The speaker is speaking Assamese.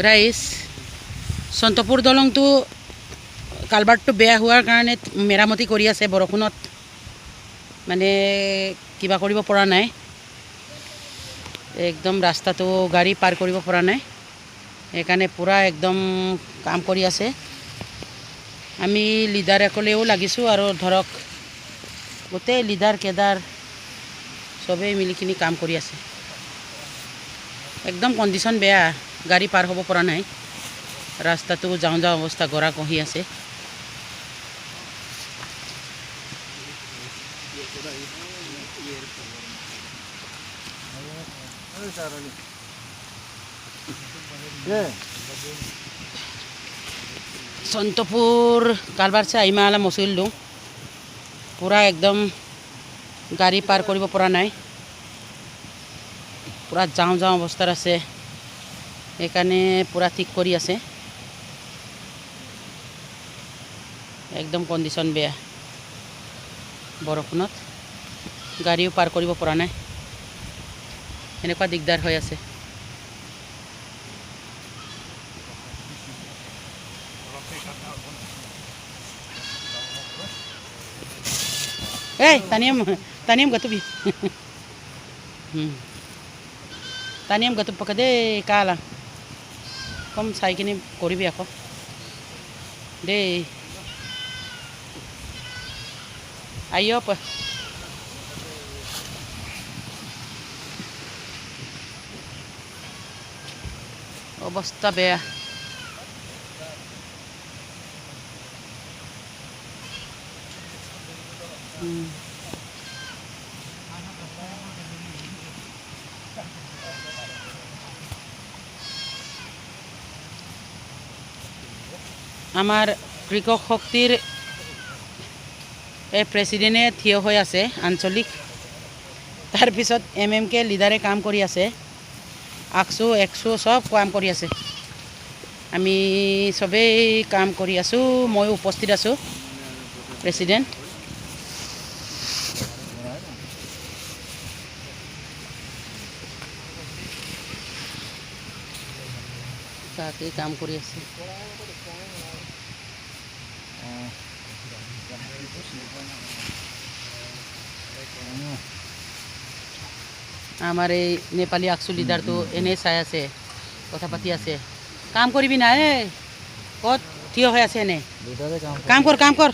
ৰাইজ সন্তপুৰ দলংটো কালভাৰ্টটো বেয়া হোৱাৰ কাৰণে মেৰামতি কৰি আছে বৰষুণত মানে কিবা কৰিব পৰা নাই একদম ৰাস্তাটো গাড়ী পাৰ কৰিব পৰা নাই সেইকাৰণে পুৰা একদম কাম কৰি আছে আমি লিডাৰ একলেও লাগিছোঁ আৰু ধৰক গোটেই লিডাৰ কেডাৰ সবেই মিলিকিনি কাম কৰি আছে একদম কণ্ডিশ্যন বেয়া গাড়ী পাৰ হ'ব পৰা নাই ৰাস্তাটো যাওঁ যাওঁ অৱস্থা গৰা কহি আছে সন্তপুৰ কালভাৰ से আইমা আলা মসিল দো পুৰা একদম গাড়ী পাৰ কৰিব পৰা নাই পুৰা যাওঁ যাওঁ অৱস্থাৰ আছে এইকাৰণে পুৰা ঠিক কৰি আছে একদম কণ্ডিশ্যন বেয়া বৰষুণত গাড়ীও পাৰ কৰিব পৰা নাই এনেকুৱা দিগদাৰ হৈ আছে taniam gatubi taniam gatub pakade kala kom sai kini koribi ako de ayo pa অবস্থা বেয়া আমার কৃষক শক্তির প্রেসিডেন্টে থিয় হৈ আছে আঞ্চলিক তার পিছত MMK লিডারে কাম কৰি আছে আকসু একসু সব কাম কৰি আছে আমি সবেই কাম কৰি আছো মই উপস্থিত আছো প্ৰেসিডেন্ট তাকে কাম কৰি আছে আমাৰ এই নেপালী আকসু লিডাৰ তো এনে চাই আছে কথা পাতি আছে কাম কৰিবি না কত থিয় হৈ আছে এনে কাম কৰ